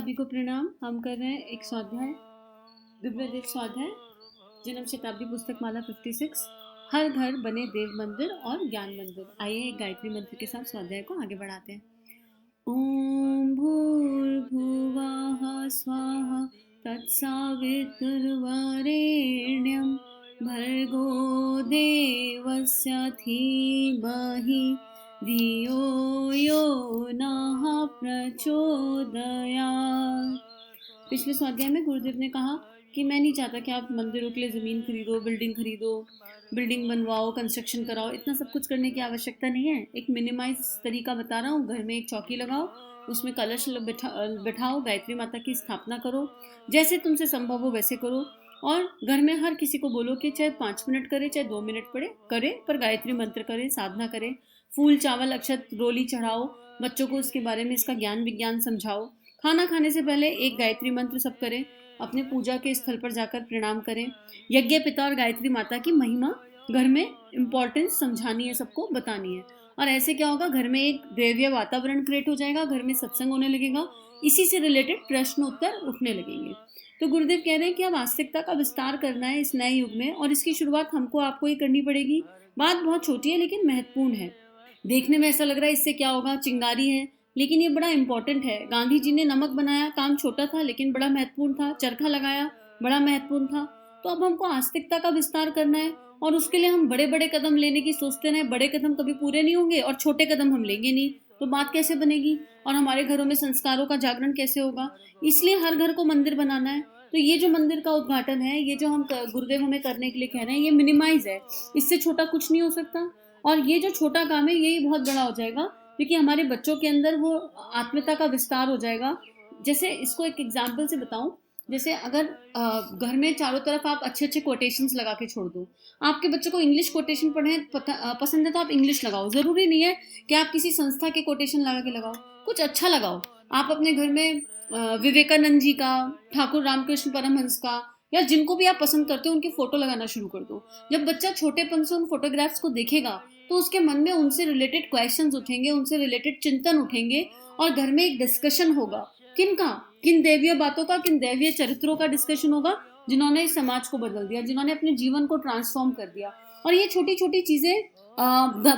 सभी को प्रणाम। हम कर रहे हैं एक स्वाध्याय, दिव्यदेव स्वाध्याय, जन्म शताब्दी पुस्तक माला 56, हर घर बने देव मंदिर और ज्ञान मंदिर। आइए एक गायत्री मंत्र के साथ स्वाध्याय को आगे बढ़ाते हैं। ओम भूर्भुवः स्वाहा तत्सवितुर्वरेण्यं भर्गो देवस्य धीमहि धियो यो नः प्रचोदयात्। पिछले स्वाध्याय में गुरुदेव ने कहा कि मैं नहीं चाहता कि आप मंदिरों के लिए ज़मीन खरीदो, बिल्डिंग बनवाओ, कंस्ट्रक्शन कराओ। इतना सब कुछ करने की आवश्यकता नहीं है। एक मिनिमाइज तरीका बता रहा हूँ। घर में एक चौकी लगाओ, उसमें कलश बैठाओ, गायत्री माता की स्थापना करो, जैसे तुमसे संभव हो वैसे करो। और घर में हर किसी को बोलो कि चाहे 5 मिनट करे, चाहे 2 मिनट करे, पर गायत्री मंत्र करें, साधना करें। फूल, चावल, अक्षत, रोली चढ़ाओ। बच्चों को इसके बारे में, इसका ज्ञान विज्ञान समझाओ। खाना खाने से पहले एक गायत्री मंत्र सब करें। अपने पूजा के स्थल पर जाकर प्रणाम करें। यज्ञ पिता और गायत्री माता की महिमा घर में इम्पोर्टेंस समझानी है, सबको बतानी है। और ऐसे क्या होगा, घर में एक दैवीय वातावरण क्रिएट हो जाएगा, घर में सत्संग होने लगेगा, इसी से रिलेटेड प्रश्न उत्तर उठने लगेंगे। तो गुरुदेव कह रहे हैं कि अब आस्तिकता का विस्तार करना है इस नए युग में, और इसकी शुरुआत हमको आपको ही करनी पड़ेगी। बात बहुत छोटी है लेकिन महत्वपूर्ण है। देखने में ऐसा लग रहा है इससे क्या होगा, चिंगारी है, लेकिन ये बड़ा इंपॉर्टेंट है। गांधी जी ने नमक बनाया, काम छोटा था लेकिन बड़ा महत्वपूर्ण था। चरखा लगाया, बड़ा महत्वपूर्ण था। तो अब हमको आस्तिकता का विस्तार करना है, और उसके लिए हम बड़े बड़े कदम लेने की सोचते रहे। बड़े कदम कभी पूरे नहीं होंगे और छोटे कदम हम लेंगे नहीं, तो बात कैसे बनेगी और हमारे घरों में संस्कारों का जागरण कैसे होगा। इसलिए हर घर को मंदिर बनाना है। तो ये जो मंदिर का उद्घाटन है, ये जो हम गुरुदेव हमें करने के लिए कह रहे हैं, ये मिनिमाइज है। इससे छोटा कुछ नहीं हो सकता। और ये जो छोटा काम है यही बहुत बड़ा हो जाएगा, क्योंकि हमारे बच्चों के अंदर वो आत्मीयता का विस्तार हो जाएगा। जैसे इसको एक एग्जाम्पल से बताऊं, जैसे अगर घर में चारों तरफ आप अच्छे अच्छे कोटेशंस लगा के छोड़ दो। आपके बच्चों को इंग्लिश कोटेशन पढ़ने पसंद है तो आप इंग्लिश लगाओ। जरूरी नहीं है कि आप किसी संस्था के कोटेशन लगा के लगाओ, कुछ अच्छा लगाओ। आप अपने घर में विवेकानंद जी का, ठाकुर रामकृष्ण परमहंस का, या जिनको भी आप पसंद करते हो उनकी फोटो लगाना शुरू कर दो। जब बच्चा छोटेपन से उन फोटोग्राफ्स को देखेगा तो उसके मन में उनसे रिलेटेड क्वेश्चंस उठेंगे, उनसे रिलेटेड चिंतन उठेंगे, और घर में एक डिस्कशन होगा। किन दैवीय बातों का, किन दैवीय चरित्रों का डिस्कशन होगा, जिन्होंने इस समाज को बदल दिया, जिन्होंने अपने जीवन को ट्रांसफॉर्म कर दिया। और ये छोटी छोटी चीजें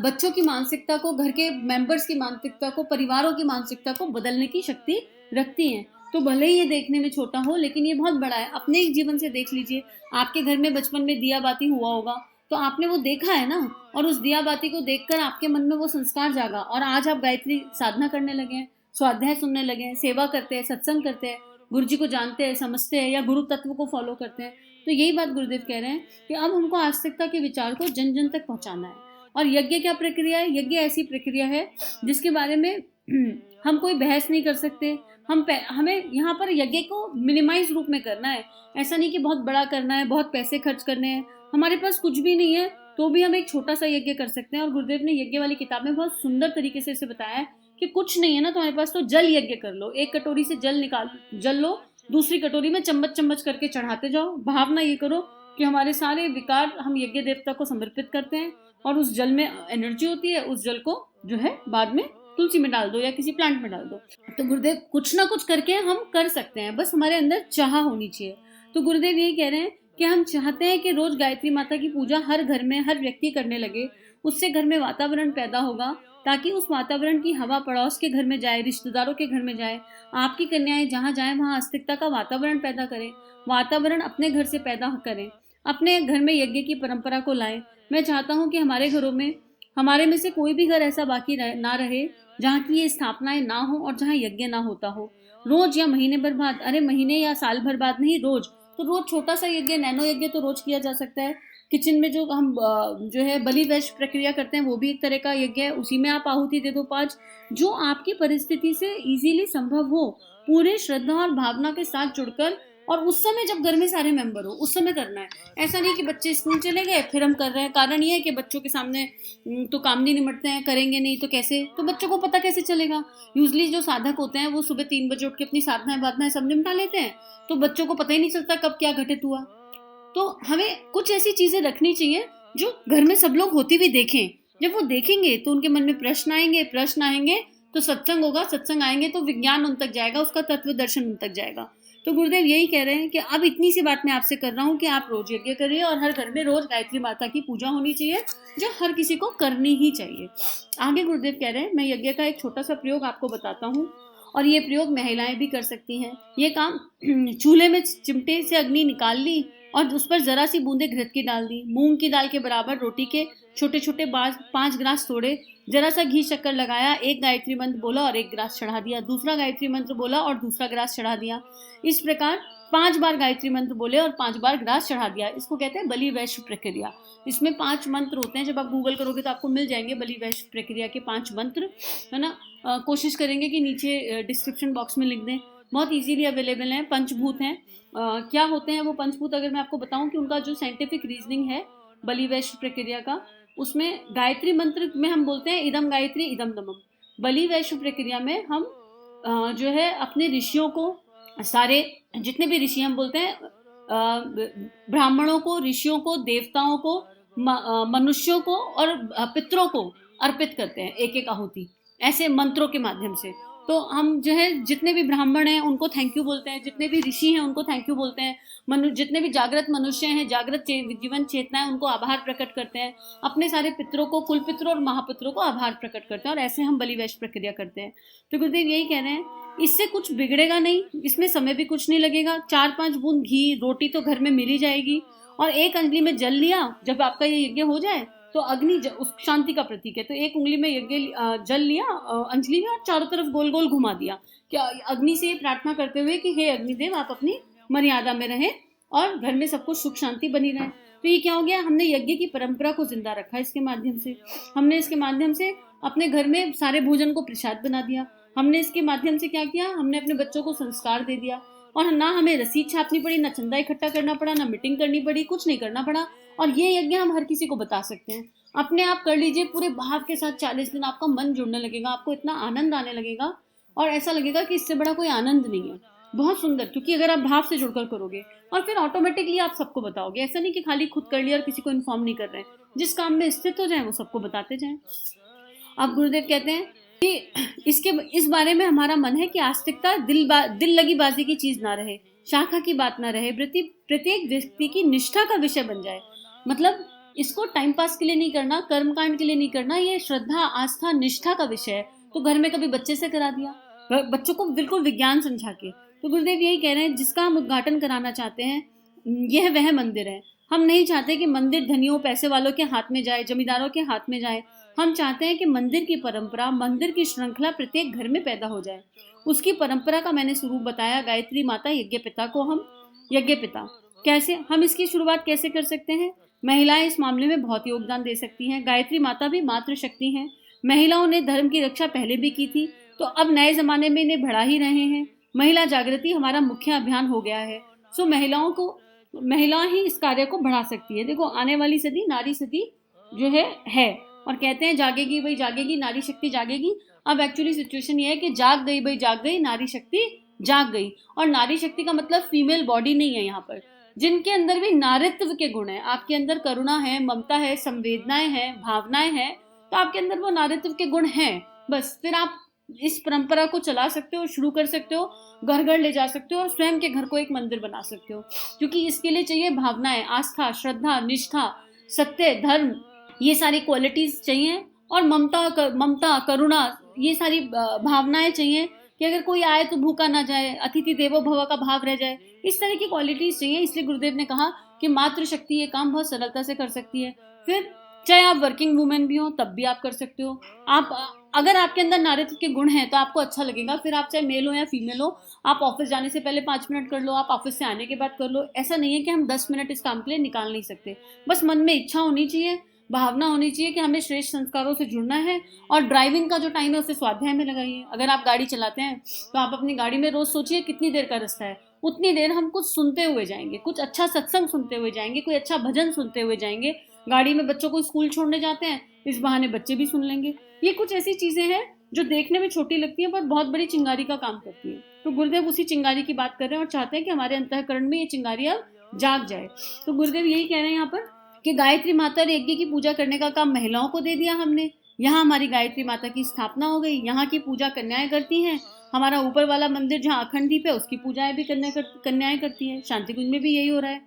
बच्चों की मानसिकता को, घर के मेंबर्स की मानसिकता को, परिवारों की मानसिकता को बदलने की शक्ति रखती हैं। तो भले ही ये देखने में छोटा हो लेकिन ये बहुत बड़ा है। अपने ही जीवन से देख लीजिए। आपके घर में बचपन में दिया बाती हुआ होगा, तो आपने वो देखा है ना, और उस दिया बाती को देखकर आपके मन में वो संस्कार जागा, और आज आप गायत्री साधना करने लगे हैं, स्वाध्याय सुनने लगे हैं, सेवा करते हैं, सत्संग करते हैं, गुरु जी को जानते हैं, समझते हैं, या गुरु तत्व को फॉलो करते हैं। तो यही बात गुरुदेव कह रहे हैं कि अब हमको आस्तिकता के विचार को जन जन तक पहुंचाना है। और यज्ञ क्या प्रक्रिया है? यज्ञ ऐसी प्रक्रिया है जिसके बारे में हम कोई बहस नहीं कर सकते। हमें यहाँ पर यज्ञ को मिनिमाइज रूप में करना है। ऐसा नहीं कि बहुत बड़ा करना है, बहुत पैसे खर्च करने हैं। हमारे पास कुछ भी नहीं है तो भी हम एक छोटा सा यज्ञ कर सकते हैं। और गुरुदेव ने यज्ञ वाली किताब में बहुत सुंदर तरीके से इसे बताया है कि कुछ नहीं है ना तुम्हारे पास, तो जल यज्ञ कर लो। एक कटोरी से जल लो, दूसरी कटोरी में चम्मच चम्मच करके चढ़ाते जाओ। भावना ये करो कि हमारे सारे विकार हम यज्ञ देवता को समर्पित करते हैं, और उस जल में एनर्जी होती है। उस जल को जो है बाद में तुलसी में डाल दो या किसी प्लांट में डाल दो। तो गुरुदेव कुछ ना कुछ करके हम कर सकते हैं, बस हमारे अंदर चाह होनी चाहिए। तो गुरुदेव यही कह रहे हैं कि हम चाहते हैं कि रोज गायत्री माता की पूजा हर घर में, हर व्यक्ति करने लगे। उससे घर में वातावरण पैदा होगा, ताकि उस वातावरण की हवा पड़ोस के घर में जाए, रिश्तेदारों के घर में जाए। आपकी कन्याएं जहाँ जाएं वहाँ आस्तिकता का वातावरण पैदा करें। वातावरण अपने घर से पैदा करें, अपने घर में यज्ञ की परंपरा को लाएं। मैं चाहता हूँ कि हमारे घरों में, हमारे में से कोई भी घर ऐसा बाकी ना रहे जहाँ की ये स्थापनाएं ना हो और जहाँ यज्ञ ना होता हो। रोज या महीने भर बाद, अरे महीने या साल भर बाद नहीं, रोज। तो रोज छोटा सा यज्ञ, नैनो यज्ञ तो रोज किया जा सकता है। किचन में जो हम जो है बलि वैश प्रक्रिया करते हैं, वो भी एक तरह का यज्ञ है। उसी में आप आहुति दे दो 5, जो आपकी परिस्थिति से इजीली संभव हो, पूरे श्रद्धा और भावना के साथ जुड़कर। और उस समय जब घर में सारे मेंबर हो, उस समय करना है। ऐसा नहीं कि बच्चे स्कूल चले गए फिर हम कर रहे हैं। कारण ये है कि बच्चों के सामने तो काम नहीं निमटते हैं, करेंगे नहीं तो कैसे, तो बच्चों को पता कैसे चलेगा। यूजली जो साधक होते हैं वो सुबह 3 बजे उठ के अपनी साधनाएं बाधनाएं सब निपटा लेते हैं, तो बच्चों को पता ही नहीं चलता कब क्या घटित हुआ। तो हमें कुछ ऐसी चीजें रखनी चाहिए जो घर में सब लोग होती हुई देखें। जब वो देखेंगे तो उनके मन में प्रश्न आएंगे तो सत्संग होगा, सत्संग आएंगे तो विज्ञान उन तक जाएगा, उसका तत्व दर्शन उन तक जाएगा। तो गुरुदेव यही कह रहे हैं कि अब इतनी सी बात मैं आपसे कर रहा हूँ कि आप रोज यज्ञ करिए और हर घर में रोज गायत्री माता की पूजा होनी चाहिए, जो हर किसी को करनी ही चाहिए। आगे गुरुदेव कह रहे हैं, मैं यज्ञ का एक छोटा सा प्रयोग आपको बताता हूँ, और ये प्रयोग महिलाएं भी कर सकती हैं। ये काम चूल्हे में चिमटे से अग्नि निकाल ली और उस पर जरा सी बूंदे घृत की डाल दी, मूंग की दाल के बराबर रोटी के छोटे छोटे 5 ग्रास तोड़े, जरा सा घी शक्कर लगाया, एक गायत्री मंत्र बोला और एक ग्रास चढ़ा दिया, दूसरा गायत्री मंत्र बोला और दूसरा ग्रास चढ़ा दिया। इस प्रकार 5 बार गायत्री मंत्र बोले और 5 बार ग्रास चढ़ा दिया। इसको कहते हैं बलि वैश्य प्रक्रिया। इसमें 5 मंत्र होते हैं, जब आप गूगल करोगे तो आपको मिल जाएंगे बलि वैश्य प्रक्रिया के 5 मंत्र, है ना। कोशिश करेंगे कि नीचे डिस्क्रिप्शन बॉक्स में लिख दें, बहुत इजीली अवेलेबल हैं। पंचभूत हैं। क्या होते हैं वो पंचभूत, अगर मैं आपको बताऊं कि उनका जो साइंटिफिक रीजनिंग है बलि वैश्य प्रक्रिया का, उसमें गायत्री मंत्र में हम बोलते हैं इदम गायत्री इदम दमम। बलि वैश्य प्रक्रिया में हम जो है अपने ऋषियों को, सारे जितने भी ऋषि हम बोलते हैं, ब्राह्मणों को, ऋषियों को, देवताओं को, मनुष्यों को और पितरों को अर्पित करते हैं एक एक आहुति, ऐसे मंत्रों के माध्यम से। तो हम जो है जितने भी ब्राह्मण हैं उनको थैंक यू बोलते हैं, जितने भी ऋषि हैं उनको थैंक यू बोलते हैं, जितने भी जागृत मनुष्य हैं, जागृत जीवन चेतना है, उनको आभार प्रकट करते हैं, अपने सारे पितरों को, कुल पितरों और महापितरों को आभार प्रकट करते हैं, और ऐसे हम बलि वैश्य प्रक्रिया करते हैं। तो गुरुदेव यही कह रहे हैं, इससे कुछ बिगड़ेगा नहीं, इसमें समय भी कुछ नहीं लगेगा, 4-5 बूंद घी, रोटी तो घर में मिल ही जाएगी, और एक अंजलि में जल लिया। जब आपका ये यज्ञ हो जाए तो अग्नि उस शांति का प्रतीक है, तो एक उंगली में यज्ञ जल लिया अंजलि में और चारों तरफ गोल गोल घुमा दिया, क्या अग्नि से प्रार्थना करते हुए कि हे अग्निदेव आप अपनी मर्यादा में रहें और घर में सब कुछ सुख शांति बनी रहे। तो ये क्या हो गया, हमने यज्ञ की परंपरा को जिंदा रखा। इसके माध्यम से हमने इसके माध्यम से अपने घर में सारे भोजन को प्रसाद बना दिया। हमने इसके माध्यम से क्या किया, हमने अपने बच्चों को संस्कार दे दिया, और ना हमें रसीद छापनी पड़ी, ना चंदा इकट्ठा करना पड़ा, ना मीटिंग करनी पड़ी, कुछ नहीं करना पड़ा। और ये यज्ञ हम हर किसी को बता सकते हैं। अपने आप कर लीजिए पूरे भाव के साथ 40 दिन, आपका मन जुड़ने लगेगा, आपको इतना आनंद आने लगेगा और ऐसा लगेगा कि इससे बड़ा कोई आनंद नहीं है। बहुत सुंदर, क्योंकि अगर आप भाव से जुड़कर करोगे और फिर ऑटोमेटिकली आप सबको बताओगे। ऐसा नहीं कि खाली खुद कर लिया और किसी को इन्फॉर्म नहीं कर रहे हैं, जिस काम में स्थित हो जाए वो सबको बताते जाएं। अब गुरुदेव कहते हैं कि इस बारे में हमारा मन है कि आस्तिकता दिल लगी बाजी की चीज ना रहे, शाखा की बात ना रहे, प्रत्येक व्यक्ति की निष्ठा का विषय बन जाए। मतलब इसको टाइम पास के लिए नहीं करना, कर्मकांड के लिए नहीं करना, ये श्रद्धा, आस्था, निष्ठा का विषय है। तो घर में कभी बच्चे से करा दिया, बच्चों को बिल्कुल विज्ञान समझा के। तो गुरुदेव यही कह रहे हैं, जिसका हम उद्घाटन कराना चाहते हैं यह वह मंदिर है। हम नहीं चाहते कि मंदिर धनियों पैसे वालों के हाथ में जाए, जमींदारों के हाथ में जाए। हम चाहते हैं कि मंदिर की परंपरा, मंदिर की श्रृंखला प्रत्येक घर में पैदा हो जाए। उसकी परंपरा का मैंने स्वरूप बताया, गायत्री माता, यज्ञ पिता को हम यज्ञ पिता। कैसे हम इसकी शुरुआत कैसे कर सकते हैं? महिलाएं इस मामले में बहुत योगदान दे सकती हैं। गायत्री माता भी मातृशक्ति हैं। महिलाओं ने धर्म की रक्षा पहले भी की थी, तो अब नए जमाने में इन्हें बढ़ा ही रहे हैं। महिला जागृति हमारा मुख्य अभियान हो गया है। सो महिला ही इस कार्य को बढ़ा सकती है। देखो, आने वाली सदी नारी सदी जो है और कहते हैं जागेगी भाई जागेगी, नारी शक्ति जागेगी। अब एक्चुअली सिचुएशन ये है कि जाग गई भाई जाग गई, नारी शक्ति जाग गई। और नारी शक्ति का मतलब फीमेल बॉडी नहीं है यहाँ पर, जिनके अंदर भी नारित्व के गुण है। आपके अंदर करुणा है, ममता है, संवेदनाएं हैं, भावनाएं हैं, तो आपके अंदर वो नारित्व के गुण हैं। बस फिर आप इस परंपरा को चला सकते हो, शुरू कर सकते हो, घर घर ले जा सकते हो और स्वयं के घर को एक मंदिर बना सकते हो। क्योंकि इसके लिए चाहिए भावनाएं, आस्था, श्रद्धा, निष्ठा, सत्य, धर्म, ये सारी क्वालिटीज चाहिए। और ममता, करुणा, ये सारी भावनाएं चाहिए कि अगर कोई आए तो भूखा ना जाए, अतिथि देवो भव का भाव रह जाए। इस तरह की क्वालिटीज चाहिए। इसलिए गुरुदेव ने कहा कि मातृशक्ति ये काम बहुत सरलता से कर सकती है। फिर चाहे आप वर्किंग वुमेन भी हो तब भी आप कर सकते हो। आप अगर आपके अंदर नारित्व के गुण हैं तो आपको अच्छा लगेगा। फिर आप चाहे मेल हो या फीमेल हो, आप ऑफिस जाने से पहले 5 मिनट कर लो, आप ऑफिस से आने के बाद कर लो। ऐसा नहीं है कि हम 10 मिनट इस काम के लिए निकाल नहीं सकते। बस मन में इच्छा होनी चाहिए, भावना होनी चाहिए कि हमें श्रेष्ठ संस्कारों से जुड़ना है। और ड्राइविंग का जो टाइम है उसे स्वाध्याय में लगाइए। अगर आप गाड़ी चलाते हैं तो आप अपनी गाड़ी में रोज सोचिए कितनी देर का रास्ता है, उतनी देर हम कुछ सुनते हुए जाएंगे, कुछ अच्छा सत्संग सुनते हुए जाएंगे, कोई अच्छा भजन सुनते हुए जाएंगे। गाड़ी में बच्चों को स्कूल छोड़ने जाते हैं, इस बहाने बच्चे भी सुन लेंगे। ये कुछ ऐसी चीजें हैं जो देखने में छोटी लगती है पर बहुत बड़ी चिंगारी का काम करती है। तो गुरुदेव उसी चिंगारी की बात कर रहे हैं और चाहते हैं कि हमारे अंतःकरण में ये चिंगारी अब जाग जाए। तो गुरुदेव यही कह रहे हैं यहाँ पर कि गायत्री माता और यज्ञ की पूजा करने का काम महिलाओं को दे दिया हमने, यहाँ हमारी गायत्री माता की स्थापना हो गई, यहाँ की पूजा कन्याएं करती हैं। हमारा ऊपर वाला मंदिर जहाँ अखंड दीप है उसकी पूजाएं भी कन्याएं करती हैं। शांति कुंज में भी यही हो रहा है।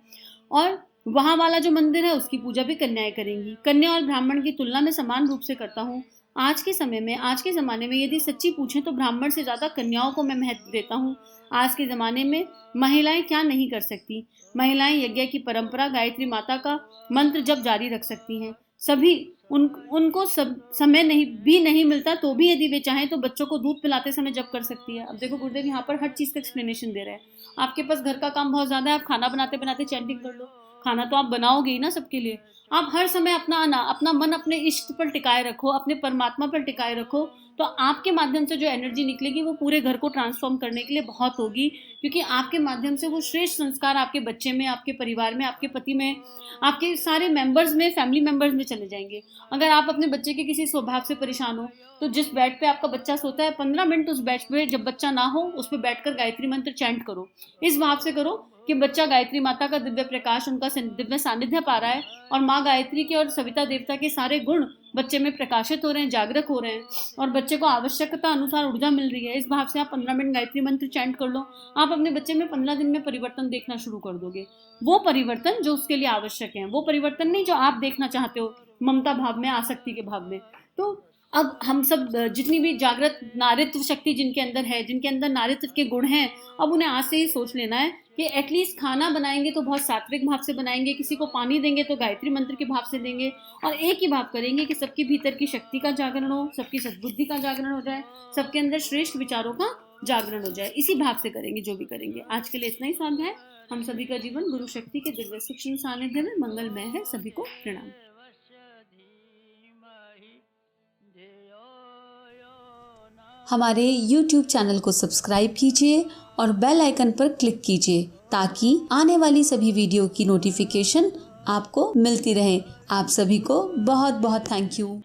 और वहाँ वाला जो मंदिर है उसकी पूजा भी कन्याएं करेंगी। कन्या और ब्राह्मण की तुलना में समान रूप से करता हूँ। आज के समय में, आज के ज़माने में यदि सच्ची पूछें तो ब्राह्मण से ज़्यादा कन्याओं को मैं महत्व देता हूँ। आज के ज़माने में महिलाएं क्या नहीं कर सकती। महिलाएं यज्ञ की परंपरा, गायत्री माता का मंत्र जब जारी रख सकती हैं। सभी उनको समय नहीं मिलता तो भी यदि वे चाहें तो बच्चों को दूध पिलाते समय जब कर सकती है। अब देखो गुरुदेव यहाँ पर हर चीज़ का एक्सप्लेनेशन दे रहे हैं। आपके पास घर का काम बहुत ज़्यादा है, आप खाना बनाते बनाते चैंटिंग कर लो। खाना तो आप बनाओगे ही ना सबके लिए। आप हर समय अपना मन अपने इष्ट पर टिकाए रखो, अपने परमात्मा पर टिकाए रखो, तो आपके माध्यम से जो एनर्जी निकलेगी वो पूरे घर को ट्रांसफॉर्म करने के लिए बहुत होगी। क्योंकि आपके माध्यम से वो श्रेष्ठ संस्कार आपके बच्चे में, आपके परिवार में, आपके पति में, आपके सारे मेंबर्स में, फैमिली मेंबर्स में चले जाएंगे। अगर आप अपने बच्चे के किसी स्वभाव से परेशान हो तो जिस बेड पे आपका बच्चा सोता है 15 मिनट उस बेड पे जब बच्चा ना हो उस पर बैठकर गायत्री मंत्र चैंट करो। इस भाव से करो कि बच्चा गायत्री माता का दिव्य प्रकाश, उनका दिव्य सानिध्य पा रहा है और माँ गायत्री के और सविता देवता के सारे गुण बच्चे में प्रकाशित हो रहे हैं, जागृत हो रहे हैं और बच्चे को आवश्यकता अनुसार ऊर्जा मिल रही है। इस भाव से आप 15 मिनट गायत्री मंत्र चैंट कर लो। आप अपने बच्चे में 15 दिन में परिवर्तन देखना शुरू कर दोगे। वो परिवर्तन जो उसके लिए आवश्यक है, वो परिवर्तन नहीं जो आप देखना चाहते हो ममता भाव में, आसक्ति के भाव में। तो अब हम सब जितनी भी जागृत नारित्व शक्ति जिनके अंदर है, जिनके अंदर नारित्व के गुण हैं, अब उन्हें आज से ही सोच लेना है कि एटलीस्ट खाना बनाएंगे तो बहुत सात्विक भाव से बनाएंगे, किसी को पानी देंगे तो गायत्री मंत्र के भाव से देंगे और एक ही भाव करेंगे कि सबके भीतर की शक्ति का जागरण हो, सबकी सद्बुद्धि का जागरण हो जाए, सबके अंदर श्रेष्ठ विचारों का जागरण हो जाए। इसी भाव से करेंगे जो भी करेंगे। आज के लिए इतना ही स्वाध्याय। हम सभी का जीवन गुरु शक्ति के दिव्य शिक्षण सानिध्य में मंगलमय है। सभी को प्रणाम। हमारे YouTube चैनल को सब्सक्राइब कीजिए और बेल आइकन पर क्लिक कीजिए ताकि आने वाली सभी वीडियो की नोटिफिकेशन आपको मिलती रहे। आप सभी को बहुत बहुत थैंक यू।